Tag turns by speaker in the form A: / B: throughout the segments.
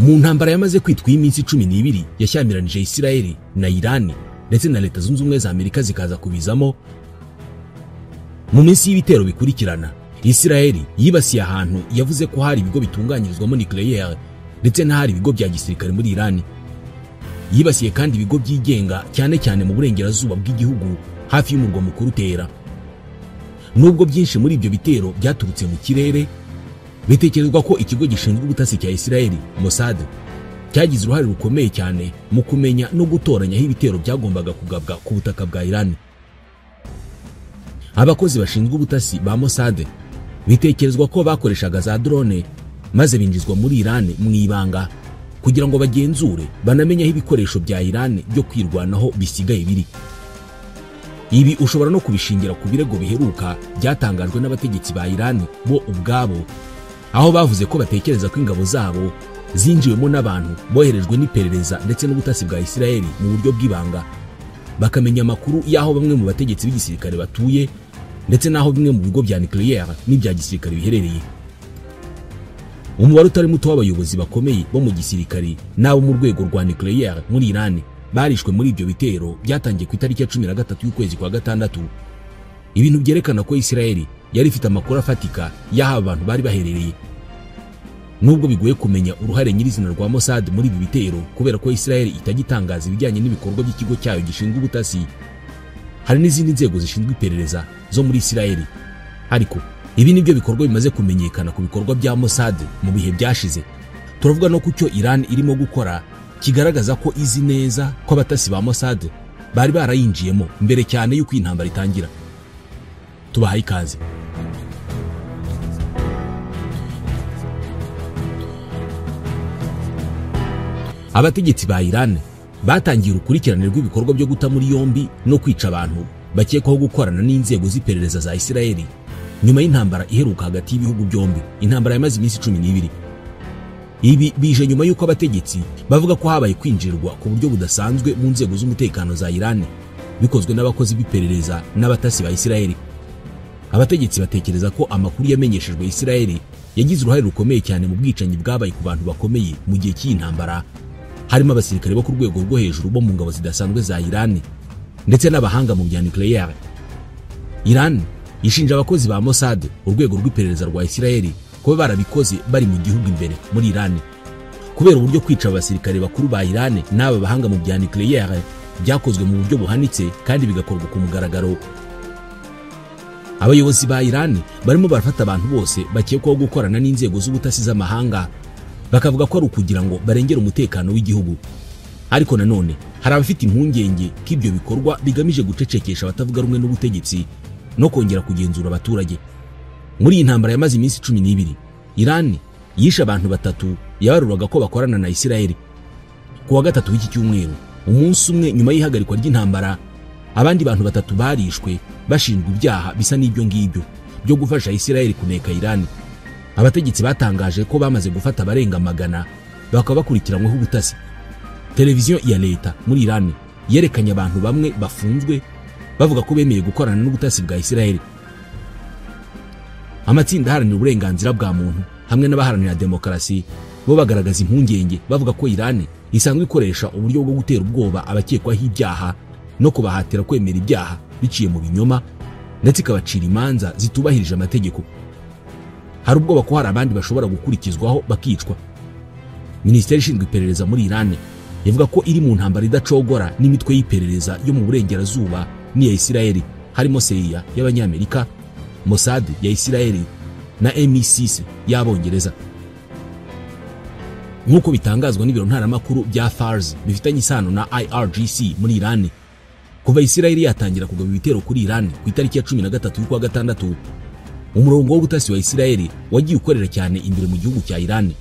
A: mu ntambara yamaze kwitwa iminsi 12 yashyamiranyije Isiraheli na Iran ndetse na Leta Zunze Ubumwe za Amerika zikaza kubizamo. Mu minsi y'ibitero bikurikirana, Isiraheli yibasiye ahantu yavuze ko hari ibigo bitunganyirizwamo nucleaire ndetse n'ahari ibigo bya gisirikare muri Iran. Yibasiye kandi ibigo byigenga cyane cyane mu burengerazuba bw'igihugu hafi y'umurwa mukuru Tehran. Nubwo byinshi muri ibyo bitero byaturutse mu kirere, bitekerezwa ko ikigo gishinzwe ubutasi cya Isiraheli Mossad cyagize uruhare rukomeye cyane mu kumenya no gutoranya aho ibitero byagombaga kugabwa ku butaka bwa Iran. Abakozi bashinzwe ubutasi ba Mossad bitekerezwa ko bakoreshaga za drone maze binjizwa muri Iran mu ibanga kugira ngo bagenzure banamenye aho ibikoresho bya Iran byo kwirwanaho bisigaye biri. Ibi ushobora no kubishingira ku birego biheruka byatangajwe n'abategetsi ba Iran bo ubwabo, aho bavuze ko batekereza ko ingabo zabo zinjiwemo n'abantu boherejwe n'iperereza ndetse n'ubutasi bwa Isiraheli mu buryo bw'ibanga, bakamenya amakuru y'aho bamwe mu bategetsi b'igisirikare batuye ndetse n'aho bimwe mu bigo bya nucleaire n'ibya gisirikare biherereye. Umubare utari muto w'abayobozi bakomeye bo mu gisirikare n'abo mu rwego rwa nucleaire muri Iran barishwe muri ibyo bitero byatangiye ku itariki ya 13 y'ukwezi kwa gatandatu. Ibintu byerekana ko Isiraheli yari ifite amakuru afatika y'aho abantu bari baherereye. Nubwo bigoye kumenya uruhare nyirizina rwa Mossad muri ibi bitero kubera ko Isiraheli itagitangaza ibijyanye n'ibikorwa by'ikigo cyayo gishinzwe ubutasi, hari n'izindi nzego zishinzwe iperereza zo muri Isiraheli. Ariko ibi nibyo bikorwa bimaze kumenyekana ku bikorwa bya Mossad mu bihe byashize. Turavuga no ku cyo Iran irimo gukora kigaragaza ko izi neza ko abatasi ba Mossad bari barayinjiyemo mbere cyane y'uko intambara itangira. Tubahaye ikaze. Abategetsi ba Iran batangiye urukurikirane rw'ibikorwa byo guta muri yombi no kwica abantu bakekwaho gukorana n'inzego z'iperereza za Isiraheli nyuma y'intambara iheruka hagati y'ibihugu byombi, intambara yamaze iminsi 12. Ibi bije nyuma y'uko abategetsi bavuga ko habaye kwinjirwa ku buryo budasanzwe mu nzego z'umutekano za Iran bikozwe n'abakozi b'iperereza n'abatasi ba Isiraheli. Abategetsi batekereza ko amakuru yamenyeshejwe Isiraheli yagize uruhare rukomeye cyane mu bwicanyi bwabaye ku bantu bakomeye mu gihe cy'intambara, harimo abasirikare bo ku rwego rwo hejuru bo mu ngabo zidasanzwe za Iran ndetse n'abahanga mu bya nucleaire. Iran yishinja abakozi ba Mossad, urwego rw'iperereza rwa Isiraheli, kuba barabikoze bari mu gihugu imbere muri Iran, kubera uburyo kwica abasirikare bakuru ba Iran n'aba bahanga mu bya nucleaire byakozwe mu buryo buhanitse kandi bigakorwa ku mugaragaro. Abayobozi ba Iran barimo barafata abantu bose bakekwaho gukorana n'inzego z'ubutasi z'amahanga, bakavuga ko ari ukugira ngo barengere umutekano w'igihugu. Ariko nanone hari abafite impungenge ko ibyo bikorwa bigamije gucecekesha abatavuga rumwe n'ubutegetsi no kongera kugenzura abaturage. Muri iyi ntambara yamaze iminsi 12, Iran yishe abantu 3 yabaruraga ko bakorana na Isiraheli. Ku wa gatatu w'iki cyumweru, umunsi umwe nyuma y'ihagarikwa ry'intambara, abandi bantu 3 barishwe bashinjwa ibyaha bisa n'ibyo ngibyo byo gufasha Isiraheli kuneka Iran. Abategetsi batangaje ko bamaze gufata abarenga 100 bakaba bakurikiranyweho ubutasi. Televiziyo ya leta muri Iran yerekanye abantu bamwe bafunzwe bavuga ko bemeye gukorana n'ubutasi bwa Isiraheli. Amatsinda aharanira uburenganzira bwa muntu hamwe n'abaharanira demokarasi bo bagaragaza impungenge bavuga ko Iran isanzwe ikoresha uburyo bwo gutera ubwoba abakekwaho ibyaha no kubahatira kwemera ibyaha biciye mu binyoma ndetse ikabacira imanza zitubahirije amategeko. Hari ubwoba ko hari abandi bashobora gukurikizwaho bakicwa. Minisiteri ishinzwe iperereza muri Iran ivuga ko iri mu ntambara idacogora n'imitwe y'iperereza yo mu burengerazuba n'iya Isiraheli, harimo CIA y'Abanyamerika, Mossad ya Isiraheli na MI6 y'Abongereza. Nk'uko bitangazwa n'ibiro ntaramakuru bya Fars bifitanye isano na IRGC muri Iran, kuva Isiraheli yatangira kugaba ibitero kuri Iran ku itariki ya 13 y'ukwa gatandatu, umurongo w'ubutasi wa Isiraheli wagiye ukorera cyane imbere mu gihugu cya Iran.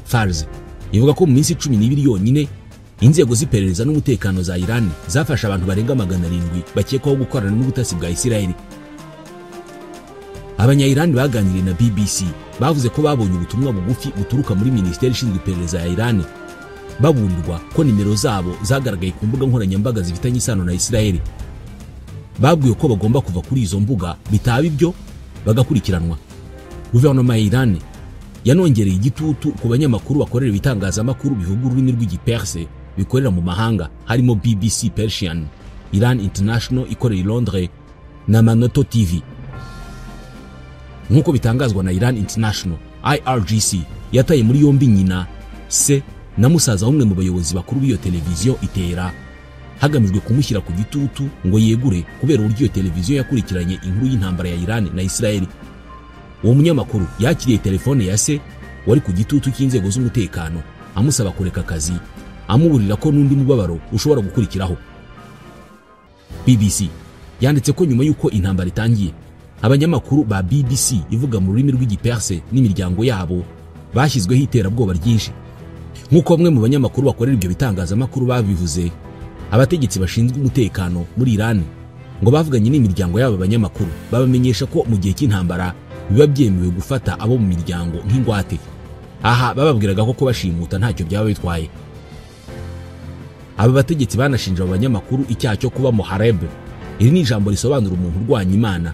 A: Fars ivuga ko mu minsi 12 yonyine inzego z'iperereza n'umutekano za Iran zafasha abantu barenga 700 bakekwaho gukorana n'ubutasi bwa Isiraheli. Abanya-Iran baganiriye na BBC bavuze ko babonye ubutumwa bugufi buturuka muri Minisiteri ishinzwe iperereza ya Iran baburirwa ko nimero zabo zagaragaye ku mbuga nkoranyambaga zifitanye isano na Isiraheli. Babwiye ko bagomba kuva kuri izo mbuga bitaba ibyo bagakurikiranwa. Guverinoma ya Iran yanongereye igitutu ku banyamakuru bakorera ibitangazamakuru bivuga ururimi rw'igiperse bikorera mu mahanga harimo BBC Persian, Iran International ikorera i Londres na Manoto TV. Nk'uko bitangazwa na Iran International, IRGC yataye muri yombi nyina, se na musaza w'umwe mu bayobozi bakuru b'iyo televiziyo itera, hagamijwe kumushyira ku gitutu ngo yegure kubera uburyo iyo televiziyo yakurikiranye inkuru y'intambara ya Iran na Israel. Uwo munyamakuru yakiriye telefone ya se wari ku gitutu cy'inzego z'umutekano amusaba kureka akazi, amuburira ko n'undi mubabaro ushobora gukurikiraho. BBC yanditse ko nyuma y'uko intambara itangiye, abanyamakuru ba BBC ivuga mu rurimi rw'igiperse n'imiryango yabo bashyizweho iterabwoba ryinshi. Nk'uko bamwe mu banyamakuru bakorera ibyo bitangazamakuru babivuze, abategetsi bashinzwe umutekano muri Iran ngo bavuganye n'imiryango y'aba banyamakuru babamenyesha ko mu gihe cy'intambara biba byemewe gufata abo mu miryango nk'ingwate. Aha bababwiraga ko bashimuta ntacyo byaba bitwaye. Aba bategetsi banashinja abo banyamakuru icyaha cyo kuba muhareb. Iri ni ijambo risobanura umuntu urwanya Imana,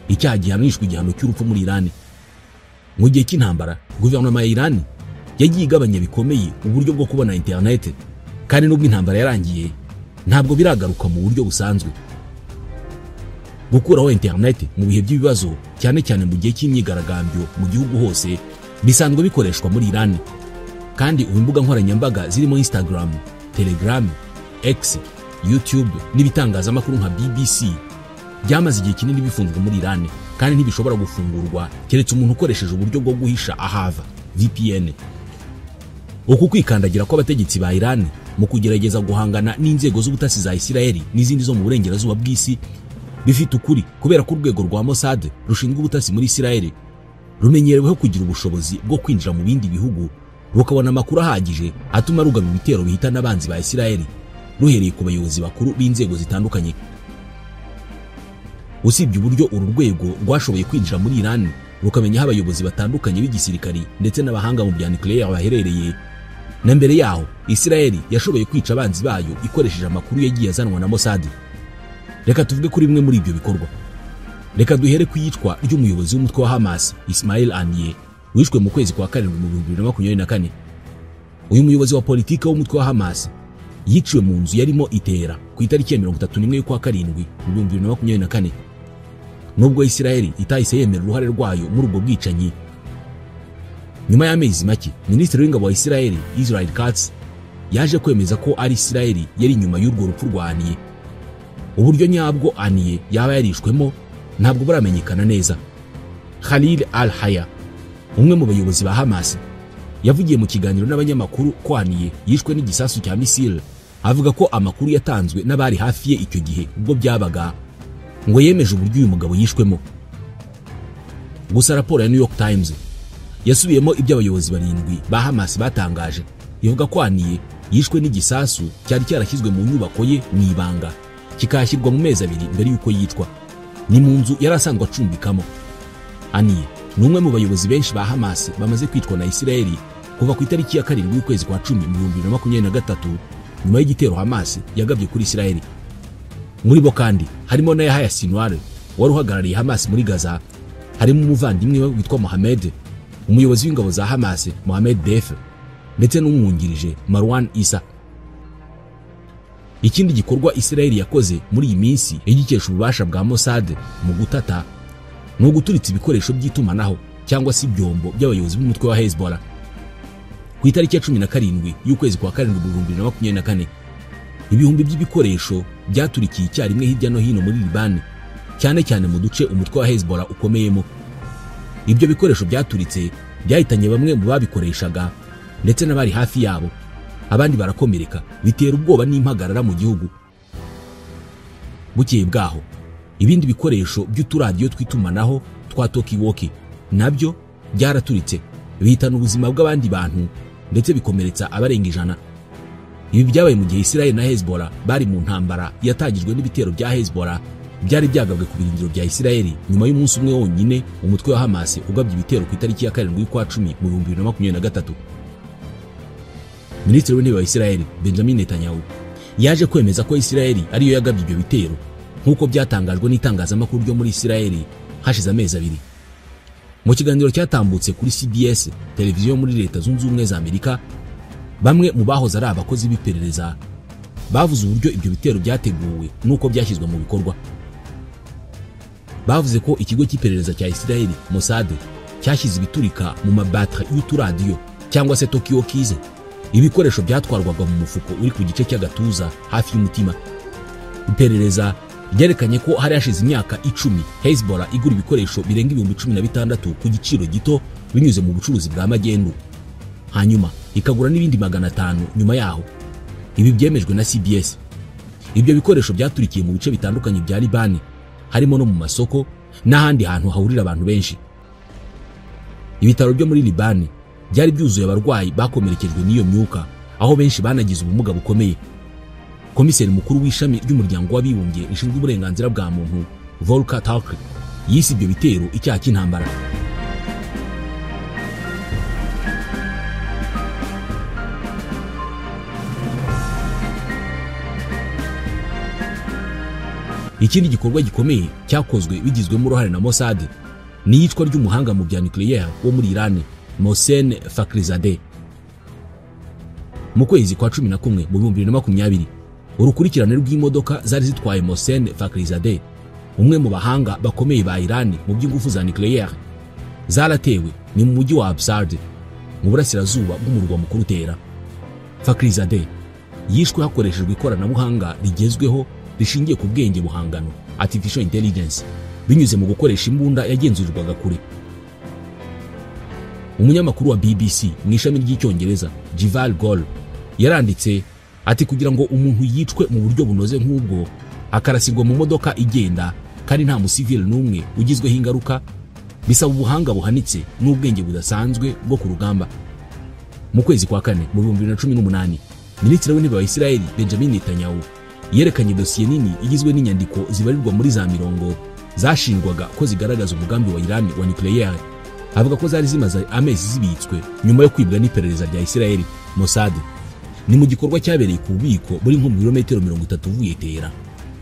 A: icyaha gihanishwa igihano cy'urupfu muri Iran. Mu gihe cy'intambara, guverinoma ya Iran yagiye igabanya bikomeye uburyo bwo kubona internet, kandi nubwo intambara yarangiye ntabwo biragaruka mu buryo busanzwe. Gukuraho internet mu bihe by'ibibazo, cyane cyane mu gihe cy'imyigaragambyo mu gihugu hose, bisanzwe bikoreshwa muri Iran. Kandi ubu imbuga nkoranyambaga zirimo Instagram, Telegram, X, YouTube n'ibitangazamakuru nka BBC byamaze igihe kinini bifunzwe muri Iran, kandi ntibishobora gufungurwa keretse umuntu ukoresheje uburyo bwo guhisha ahava, VPN. Uku kwikandagira kw'abategetsi ba Iran mu kugerageza guhangana n'inzego z'ubutasi za Israel n'izindi zo mu burengerazuba bw'isi bifite ukuri, kubera ko urwego rwa Mossad rushinzwe ubutasi muri Israel rumenyereweho kugira ubushobozi bwo kwinjira mu bindi bihugu rukabona amakuru ahagije atuma rugaba ibitero bihitana abanzi ba Israel, ruhereye ku bayobozi bakuru b'inzego zitandukanye. Usibye uburyo uru rwego rwashoboye kwinjira muri Iran rukamenya aho abayobozi batandukanye b'igisirikari ndetse n'abahanga mu bya nuclear baherereye, na mbere yaho Israel yashoboye kwica abanzi bayo ikoresheje amakuru yagiye azanwa na Mossad. Reka tuvuge kuri bimwe muri ibyo bikorwa. Reka duhere ku yicwa ry'umuyobozi w'umutwe wa Hamas, Ismail Haniyeh, wishwe mu kwezi kwa karindwi mu 2024. Uyu muyobozi wa politiki w'umutwe wa Hamas yiciwe mu nzu yarimo itera ku itariki ya 31 y'ukwa karindwi mu 2024. Nubwo Israel itahise yemera uruhare rwayo muri ubwo bwicanyi, nyuma y'amezi make Minisitiri w'ingabo wa Israel, Israel Katz, yaje kwemeza ko ari Israel yari nyuma y'urwo rupfu rwa Haniyeh. Uburyo nyabwo Haniyeh yaba yarishwemo ntabwo buramenyekana neza. Khalil al-Haya, umwe mu bayobozi ba Hamas, yavugiye mu kiganiro n'abanyamakuru ko Haniyeh yishwe n'igisasu cya misile, avuga ko amakuru yatanzwe n'abari hafi ye icyo gihe ubwo byabaga ngo yemeje uburyo uyu mugabo yishwemo. Gusa raporo ya New York Times yasubiyemo ibyo abayobozi barindwi ba Hamas batangaje, ivuga ko Haniyeh yishwe n'igisasu cyari cyarashyizwe mu nyubako ye mu ibanga, kikashyirwa mu mezi abiri mbere y'uko yicwa. Ni mu nzu yari asanzwe acumbikamo. Haniyeh ni umwe mu bayobozi benshi ba Hamas bamaze kwicwa na Israel kuva ku itariki ya karindwi y'ukwezi kwa 10 mu 2023 nyuma y'igitero Hamas yagabye kuri Israel. Muri bo kandi harimo na Yahya Sinwar wari uhagarariye Hamas muri Gaza, harimo umuvandimwe we witwa Mohamed, umuyobozi w'ingabo za Hamas Mohamed Def, ndetse n'umwungirije Marwan Issa. Ikindi gikorwa Israel yakoze muri iyi minsi igikesha ububasha bwa Mossad mu gutata no guturitsa ibikoresho by'itumanaho cyangwa se ibyombo by'abayobozi b'umutwe wa Hezbollah. Ku itariki ya 17 y'ukwezi kwa karindwi 2024, ibihumbi by'ibikoresho byaturikiye icyarimwe hirya no hino muri Liban, cyane cyane mu duce umutwe wa Hezbollah ukomeyemo. Ibyo bikoresho byaturitse byahitanye bamwe mu babikoreshaga ndetse n'abari hafi yabo, abandi barakomereka, bitera ubwoba n'impagarara mu gihugu. Bukeye bwaho ibindi bikoresho by'uturadiyo twitumanaho twa Talkie-Walkie nabyo byaraturitse, bihitana ubuzima bw'abandi bantu ndetse bikomeretsa abarenga 100. Ibi byabaye mu gihe Israel na Hezbollah bari mu ntambara yatagijwe n'ibitero bya Hezbollah byari byagabwe ku birindiro bya Israel nyuma y'umunsi umwe wonyine umutwe wa Hamas ugabye ibitero ku itariki ya 7 y'ukwa 10 mu 2023. Minisitiri w'intebe wa Israel Benjamin Netanyahu yaje kwemeza ko Israel ariyo yagabye ibyo bitero nk'uko byatangajwe n'itangazamakuru ryo muri Israel hashize amezi 2. Mu kiganiro cyatambutse kuri CBS televiziyo muri Leta Zunze Ubumwe za Amerika, bamwe mu bahoze ari abakozi b'iperereza bavuze uburyo ibyo bitero byateguwe nuko byashyizwe mu bikorwa. Bavuze ko ikigo cy'iperereza cya Isiraheli Mossad cyashyize ibiturika mu mabatre y'uturadiyo cyangwa se Tokyo Kize, ibikoresho byatwarwaga mu mufuko uri ku gice cy'agatuza hafi y'umutima. Iperereza ryerekanye ko hari hashize imyaka 10 Hezbollah igura ibikoresho birenga 16,000 ku giciro gito binyuze mu bucuruzi bwa magendu, hanyuma ikagura n'ibindi 500 nyuma yaho. Ibi byemejwe na CBS. Ibyo bikoresho byaturikiye mu bice bitandukanye bya Libani, harimo no mu masoko n'ahandi hantu hahurira abantu benshi. Ibitaro byo muri Libani byari byuzuye abarwayi bakomerekejwe n'iyo myuka, aho benshi banagize ubumuga bukomeye. Komiseri mukuru w'ishami ry'umuryango w'abibumbye rishinzwe uburenganzira bwa muntu Volker Turk yise ibyo bitero icyaha cy'intambara. Ikindi gikorwa gikomeye cyakozwe bigizwemo uruhare na Mossad ni iyicwa ry'umuhanga mu bya nucleaire wo muri Iran Mohsen Fakhrizadeh. Mu kwezi kwa 11 mu 2020, urukurikirane rw'imodoka zari zitwaye Mohsen Fakhrizadeh, umwe mu bahanga bakomeye ba Iran mu by'ingufu za nucleaire, zaratewe ni mu mujyi wa Absard mu burasirazuba bw'umurwa mukuru Tehran. Fakhrizadeh yishwe hakoreshejwe ikoranabuhanga rigezweho rishingiye ku bwenge buhangano artificial intelligence binyuze mu gukoresha imbunda yagenzurirwaga kure. Umunyamakuru wa BBC mu ishami ry'icyongereza Jival Gol yaranditse ati kugira ngo umuntu yicwe mu buryo bunoze nk'ubwo akarasirwa mu modoka igenda kandi nta musivile n'umwe ugizweho ingaruka, bisaba ubuhanga buhanitse n'ubwenge budasanzwe bwo ku rugamba. Mu kwezi kwa 4 mu 2018, Minisitiri w'Intebe wa Isiraheli Benjamin Netanyahu yerekanye dosiye nini igizwe n'inyandiko zibarirwa muri za mirongo zashingwaga ko zigaragaza umugambi wa Iran wa nucleaire. Avuga ko zari zimaze amezi zibitswe nyuma yo kwibwa n'iperereza rya Isiraheli Mossad. Ni mu gikorwa cyabereye ku bubiko buri nko mu birometero 30 uvuye Tehran.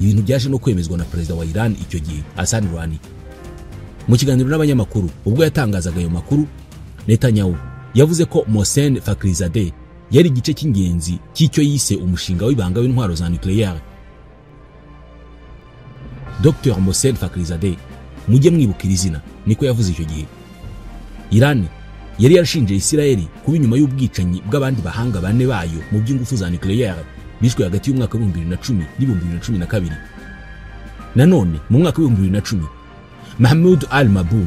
A: Ibintu byaje no kwemezwa na perezida wa Iran icyo gihe Hassan Rouhani. Mu kiganiro n'abanyamakuru ubwo yatangazaga ayo makuru, Netanyahu yavuze ko Mohsen Fakhrizadeh yari igice cy'ingenzi cy'icyo yise umushinga w'ibanga w'intwaro za nucleaire. Dr Mohsen Fakhrizadeh, mujye mwibukira izina, niko yavuze icyo gihe. Iran yari yarashinje Isiraheli kuba inyuma y'ubwicanyi bw'abandi bahanga bane bayo mu by'ingufu za nucleaire bishwe hagati y'umwaka wa 2010 n'2012. Nanone mu mwaka wa 2010, Mahmoud al-Mabou,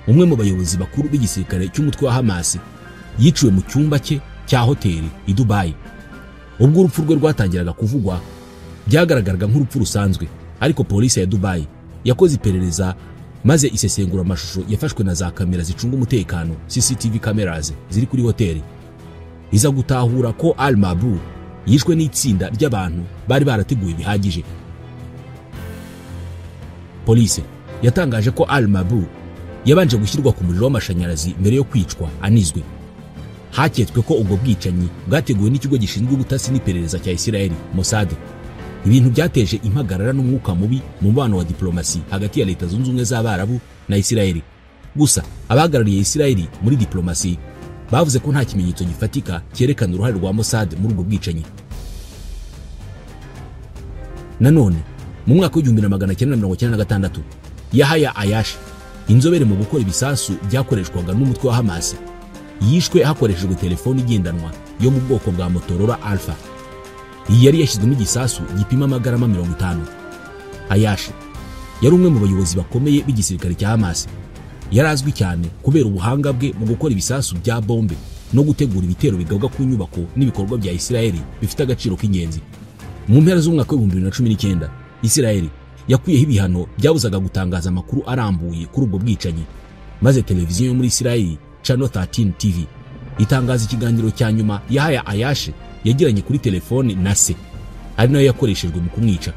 A: umwe mu bayobozi bakuru b'igisirikare cy'umutwe wa Hamas, yiciwe mu cyumba cye cya hoteli i Dubai. Ubwo urupfu rwe rwatangiraga kuvugwa, byagaragaraga nk'urupfu rusanzwe, ariko polisi ya Dubai yakoze iperereza maze isesengura amashusho yafashwe na za kamera zicunga umutekano CCTV cameras ziri kuri hoteli, iza gutahura ko al-Mabou yishwe n'itsinda ry'abantu bari barateguye bihagije. Polisi yatangaje ko al-Mabou yabanje gushyirwa ku muriro w'amashanyarazi mbere yo kwicwa anizwe. Haketswe ko ubwo bwicanyi bwateguwe n'ikigo gishinzwe ubutasi n'iperereza cya Isiraheli Mossad. Ibintu byateje impagarara n'umwuka mubi mu mubano wa diplomasi hagati ya Leta Zunze Ubumwe z'Abarabu na Isiraheli. Gusa abahagarariye Isiraheli muri diplomasi bavuze ko nta kimenyetso gifatika cyerekana uruhare rwa Mossad muri ubwo bwicanyi. Nanone mu mwaka wa 1996, Yahya Ayash, inzobere mu gukora ibisasu byakoreshwaga n'umutwe wa Hamas, yishwe hakoreshejwe telefoni igendanwa yo mu bwoko bwa Motorola Alpha. Iyi yari yashyizwemo igisasu gipima amagarama 50. Ayash yari umwe mu bayobozi bakomeye b'igisirikare cya Hamas. Yarazwi cyane kubera ubuhanga bwe mu gukora ibisasu bya bombe no gutegura ibitero bigabwa ku nyubako n'ibikorwa bya Isiraheli bifite agaciro k'ingenzi. Mu mpera z'umwaka wa 2019, Isiraheli yakuyeho ibihano byabuzaga gutangaza amakuru arambuye kuri ubwo bwicanyi, maze televiziyo yo muri Isiraheli Channel 13 TV itangaza ikiganiro cya nyuma Yahya Ayash yagiranye kuri telefone na se, ari nayo yakoreshejwe mu kumwica.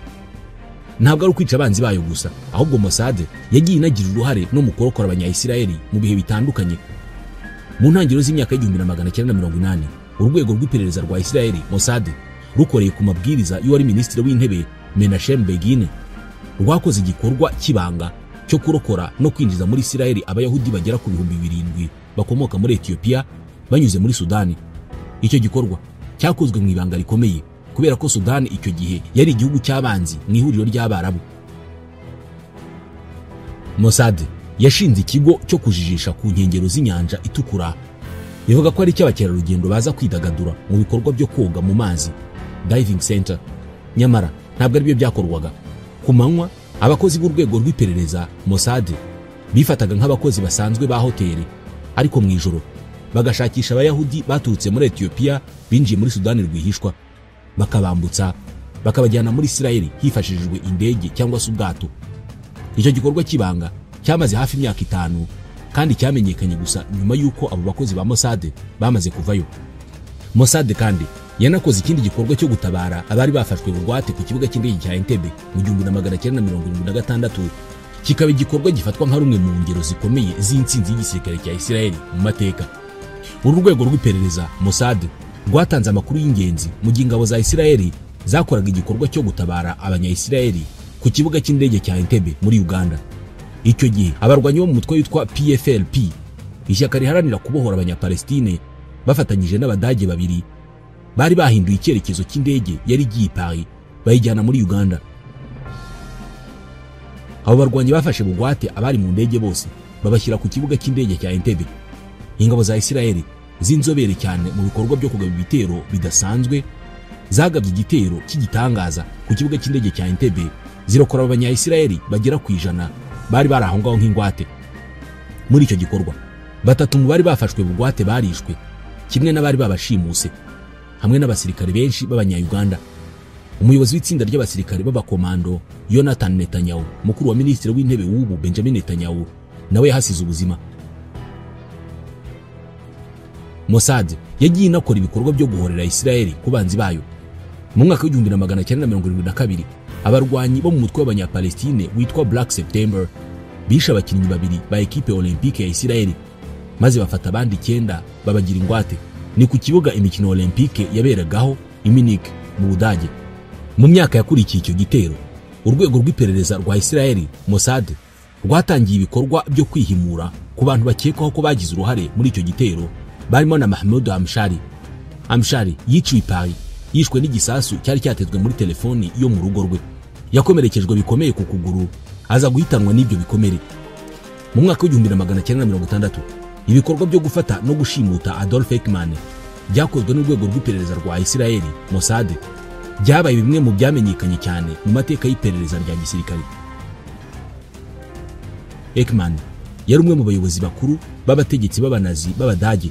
A: Ntabwo ari ukwica abanzi bayo gusa, ahubwo Mossad yagiye inagira uruhare no mu kurokora abanya-Isiraheli mu bihe bitandukanye. Mu ntangiriro z'imyaka ya 1980, urwego rw'iperereza rwa Isiraheli Mossad rukoreye ku mabwiriza y'uwari minisitiri w'intebe Menachem Begin, rwakoze igikorwa kibanga cyo kurokora no kwinjiza muri Isirayeli abayahudi bagera ku 7,000 bakomoka muri Ethiopia banyuze muri Sudani. Icyo gikorwa cyakozwe mu ibanga rikomeye kubera ko Sudani icyo gihe yari igihugu cy'abanzi mu ihuriro ry'Abarabu. Mossad yashinze ikigo cyo kujijisha ku nkengero z'inyanja itukura, bivuga ko ari cy'abakerarugendo baza kwidagadura mu bikorwa byo koga mu mazi, diving center. Nyamara ntabwo ari byo byakorwaga. Ku manywa abakozi b'urwego rw'iperereza Mossad bifataga nk'abakozi basanzwe ba hoteli, ariko mu ijoro bagashakisha abayahudi baturutse muri Ethiopia binjiye muri Sudani rwihishwa, bakabambutsa bakabajyana muri Isirayeli hifashishijwe indege cyangwa se ubwato. Icyo gikorwa kibanga cyamaze hafi imyaka 5 kandi cyamenyekanye gusa nyuma yuko abo bakozi ba Mossad bamaze kuvayo. Mossad kandi yanakoze ikindi gikorwa cyo gutabara abari bafashwe bugwate ku kibuga cy'indege cya Entebbe mu 1976, kikaba igikorwa gifatwa nka rumwe mu ngero zikomeye z'intsinzi y'igisirikare cya Isirayeli mu mateka. Uru rwego rw'iperereza Mossad rwatanze amakuru y'ingenzi mu gihe ingabo za Isirayeli zakoraga igikorwa cyo gutabara abanya-Isirayeli ku kibuga cy'indege cya Entebbe muri Uganda. Icyo gihe abarwanyi bo mu mutwe witwa PFLP, ishyaka riharanira kubohora abanya-Palestine, bafatanyije n'Abadage babiri, bari bahinduye icyerekezo cy'indege yari igiye Paris bayijyana muri Uganda. Abo barwanyi bafashe bugwate abari mu ndege bose babashyira ku kibuga cy'indege cya Entebbe. Ingabo za Isirayeli zinzobere cyane mu bikorwa byo kugaba ibitero bidasanzwe zagabye igitero cy'igitangaza ku kibuga cy'indege cya Entebbe, zirokora abanya-Isirayeli bagera ku 100 bari barahongaho nk'ingwate. Muri icyo gikorwa 3 mu bari bafashwe bugwate barishwe, kimwe n'abari babashimuse, hamwe n'abasirikare benshi b'abanya-Uganda. Umuyobozi w'itsinda ry'abasirikare b'abakomando Jonathan Netanyahu, mukuru wa minisitiri w'intebe w'ubu Benjamin Netanyahu, nawe yahasize ubuzima. Mossad yagiye inakora ibikorwa byo guhorera Isirayeli ku banzi bayo. Mu mwaka w'1972 abarwanyi bo mu mutwe w'abanya-Palestine witwa Black September bishe abakinnyi 2 ba ekipe Olympique ya Isirayeli, maze bafata abandi 9 babagira ingwate. Ni ku kibuga imikino Olympique yaberagaho i Munich mu Budage. Mu myaka yakurikiye icyo gitero, urwego rw'iperereza rwa Isirayeli Mossad rwatangiye ibikorwa byo kwihimura ku bantu bakekwaho ko bagize uruhare muri icyo gitero, barimo na Mahmoud Amshari. Amshari yiciwe Paris, yishwe n'igisasu cyari cyatezwe muri telefoni yo mu rugo rwe. Yakomerekejwe bikomeye ku kuguru, aza guhitanwa n'ibyo bikomere. Mu mwaka w'1960 ibikorwa byo gufata no gushimuta Adolf Eichmann byakozwe n'urwego rw'iperereza rwa Isirayeli Mossad, byabaye bimwe mu byamenyekanye cyane mu mateka y'iperereza rya gisirikare. Eichmann yari umwe mu bayobozi bakuru b'abategetsi b'abanazi b'Abadage,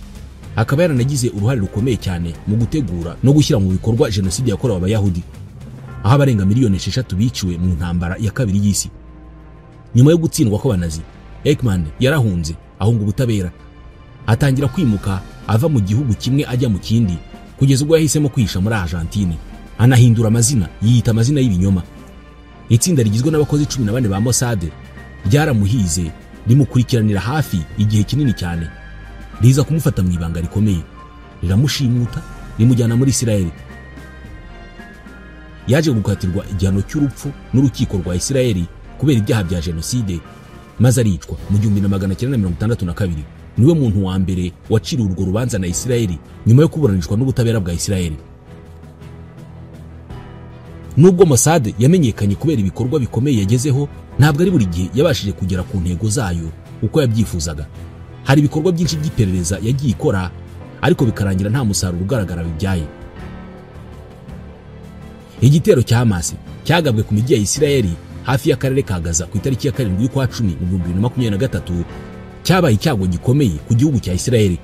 A: akaba yaranagize uruhare rukomeye cyane mu gutegura no gushyira mu bikorwa jenoside yakorewe abayahudi, aho abarenga miliyoni 6 biciwe mu ntambara ya kabiri y'isi. Nyuma yo gutsindwa kw'abanazi, Eichmann yarahunze ahunga ubutabera, atangira kwimuka ava mu gihugu kimwe ajya mu kindi, kugeza ubwo yahisemo kwihisha muri Argentine, anahindura amazina, yiyita amazina y'ibinyoma. Itsinda rigizwe n'abakozi 14 ba Mossad ryaramuhize rimukurikiranira hafi igihe kinini cyane, riza kumufata mu ibanga rikomeye, riramushimuta rimujyana muri Isirayeli. Yaje gukatirwa igihano cy'urupfu n'urukiko rwa Isirayeli kubera ibyaha bya jenoside, maze aricwa mu 1962. Niwe muntu wa mbere waciriwe urwo rubanza na Isirayeli nyuma yo kuburanishwa n'ubutabera bwa Isirayeli. Nubwo Mossad yamenyekanye kubera ibikorwa bikomeye yagezeho, ntabwo ari buri gihe yabashije kugera ku ntego zayo uko yabyifuzaga. Hari ibikorwa byinshi by'iperereza yagiye ikora, ariko bikarangira nta musaruro ugaragara bibyaye. Igitero cya Hamas cyagabwe ku mijyi ya Isirayeli hafi y'akarere ka Gaza ku itariki ya 7 y'ukwa 10 mu 2023 cyabaye icyago gikomeye ku gihugu cya Isirayeli.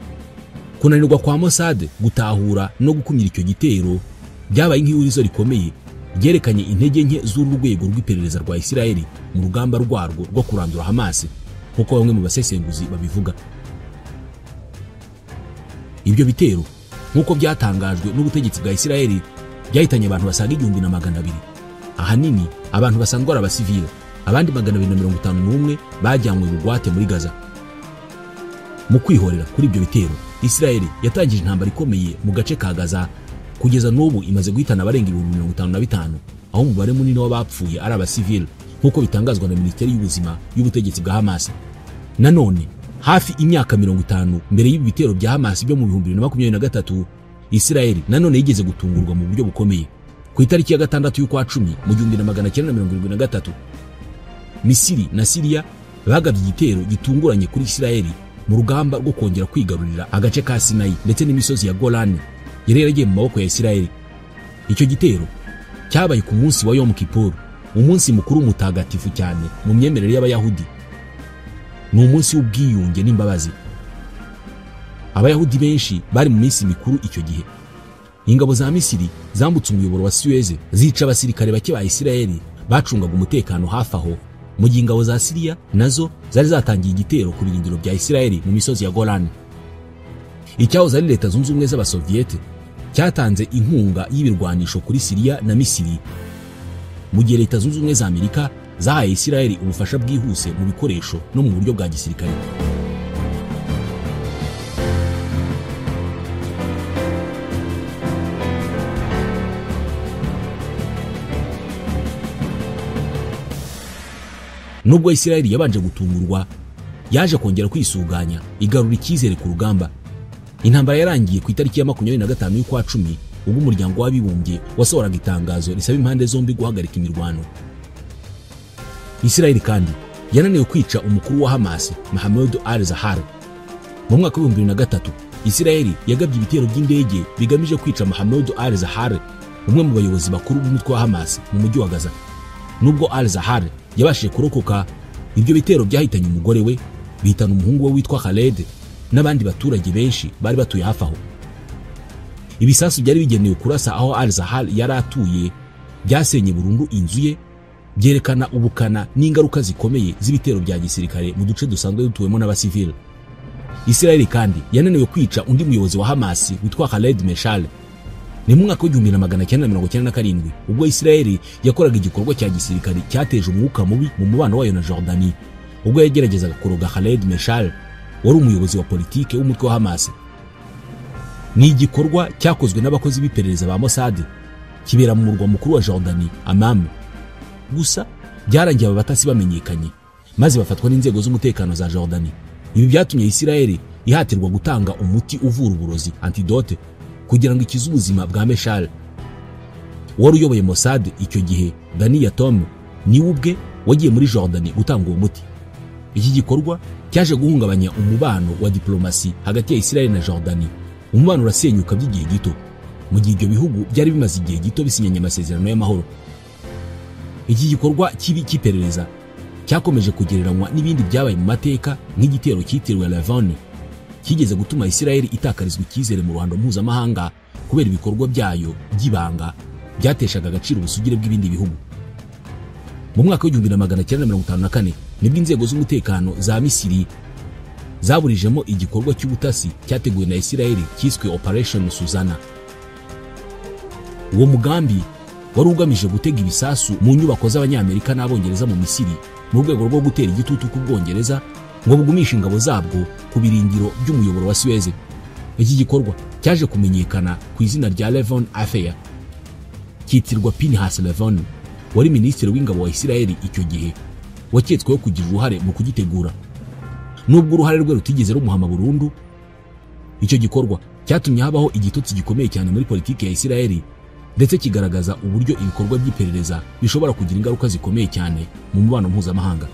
A: Kunanirwa kwa Mossad gutahura no gukumira icyo gitero byabaye nk'ihurizo rikomeye ryerekanye intege nke z'uru rwego rw'iperereza rwa Isirayeli mu rugamba rwarwo rwo kurandura Hamas, nk'uko bamwe mu basesenguzi babivuga. Ibyo bitero nk'uko byatangajwe n'ubutegetsi bwa Isirayeli byahitanye abantu basaga 1,200, ahanini abantu basanzwe ari abasivile, abandi 251 bajyanywe bugwate muri Gaza. Mu kwihorera kuri ibyo bitero, Isirayeli yatangije intambara ikomeye mu gace ka Gaza, kugeza n'ubu imaze guhitana abarenga 55,000, aho umubare munini w'abapfuye ari abasivile nk'uko bitangazwa na Minisiteri y'Ubuzima y'ubutegetsi bwa Hamas. Nanone hafi imyaka 50 mbere y'ibi bitero bya Hamas byo mu 2023, Israel nanone yigeze gutungurwa mu buryo bukomeye. Ku itariki ya 6 y'ukwa 10 mu 1973, Misiri na Syria bagabye igitero gitunguranye kuri Israel mu rugamba rwo kongera kwigarurira agace ka Sinai ndetse n'imisozi ya Golan yari yaragiye mu maboko ya Israel. Icyo gitero cyabaye ku munsi wa Yom Kippur, umunsi mukuru mutagatifu cyane mu myemerere y'Abayahudi. Ni umunsi w'ubwiyunge n'imbabazi. Abayahudi benshi bari mu minsi mikuru icyo gihe. Ingabo za Misiri zambutse umuyoboro wa Suez zica abasirikare bake ba Israel bacungaga umutekano hafi aho, mu gihe ingabo za Syria nazo zari zatangiye igitero ku birindiro bya Israel mu misozi ya Golan. Icyahoze ari Leta Zunze Ubumwe z'Abasoviyete cyatanze inkunga y'ibirwanisho kuri Syria na Misiri, mu gihe Leta Zunze Ubumwe za Amerika zahaye Israel ubufasha bwihuse mu bikoresho no mu buryo bwa gisirikare. Nubwo Israel yabanje gutungurwa, yaje kongera kwisuganya igarura icyizere ku rugamba. Intambara yarangiye ku itariki ya 25 y'ukwa 10 ubwo umuryango w'abibumbye wasohoraga itangazo risaba impande zombi guhagarika imirwano. Israel kandi yananiwe kwica umukuru wa Hamas, Mahmoud al-Zahar. Mu mwaka wa 2003, Israel yagabye ibitero by'indege bigamije kwica Mahmoud al-Zahar, umwe mu bayobozi bakuru b'umutwe wa Hamas mu mujyi wa Gaza. Nubwo al-Zahar yabashije kurokoka, ibyo bitero byahitanye umugore we, bitana umuhungu we witwa Khaled n'abandi baturage benshi bari batuye hafi aho. Ibisasu byari bigenewe kurasa aho al-Zahar yari atuye byasenye burundu inzu ye, byerekana ubukana n'ingaruka zikomeye z'ibitero bya gisirikare mu duce dusanzwe dutuwemo n'abasivile. Israel kandi yananiwe kwica undi muyobozi wa Hamas witwa Khaled Meshal. Ni mu mwaka wa 1997 ubwo Israel yakoraga igikorwa cya gisirikare cyateje umwuka mubi mu mubano wayo na Jordani, ubwo yageragezaga kuroga Khaled Meshal wari umuyobozi wa politike w'umutwe wa Hamas. Ni igikorwa cyakozwe n'abakozi b'iperereza ba Mossad, kibera mu murwa mukuru wa Jordani, Amman. Gusa byarangiye aba batasi bamenyekanye maze bafatwa n'inzego z'umutekano za Jordani. Ibi byatumye Israel ihatirwa gutanga umuti uvura uburozi, antidote, kugira ngo ikize ubuzima bwa Meshal. Wari uyoboye Mossad icyo gihe, Dani Yatom, niwe ubwe wagiye muri Jordani gutanga uwo muti. Iki gikorwa cyaje guhungabanya umubano wa diplomasi hagati ya Israel na Jordani. Umubano urasenyuka by'igihe gito, mu gihe ibyo bihugu byari bimaze igihe gito bisinyanye amasezerano y'amahoro. Iki gikorwa kibi cy'iperereza cyakomeje kugereranywa n'ibindi byabaye mu mateka nk'igitero cyitiriwe Levon, kigeze gutuma Israel itakarizwa icyizere mu ruhando mpuzamahanga kubera ibikorwa byayo by'ibanga byateshaga agaciro ubusugire bw'ibindi bihugu. Mu mwaka wa 1954 nibwo inzego z'umutekano za Misiri zaburijemo igikorwa cy'ubutasi cyateguwe na Israel cyiswe Operation Suzana. Uwo mugambi wari ugamije gutega ibisasu mu nyubako z'Abanyamerika n'Abongereza mu Misiri mu rwego rwo gutera igitutu ku Bwongereza ngo bugumishe ingabo zabwo ku birindiro by'umuyoboro wa Suez. Iki gikorwa cyaje kumenyekana ku izina rya Levon Affair, kitirwa Pinhas Levon, wari minisitiri w'ingabo wa Israel icyo gihe, waketsweho kugira uruhare mu kugitegura. Nubwo uruhare rwe rutigeze rumuhama burundu, icyo gikorwa cyatumye habaho igitotsi gikomeye cyane muri politiki ya Israel, ndetse kigaragaza uburyo ibikorwa by'iperereza bishobora kugira ingaruka zikomeye cyane mu mubano mpuzamahanga.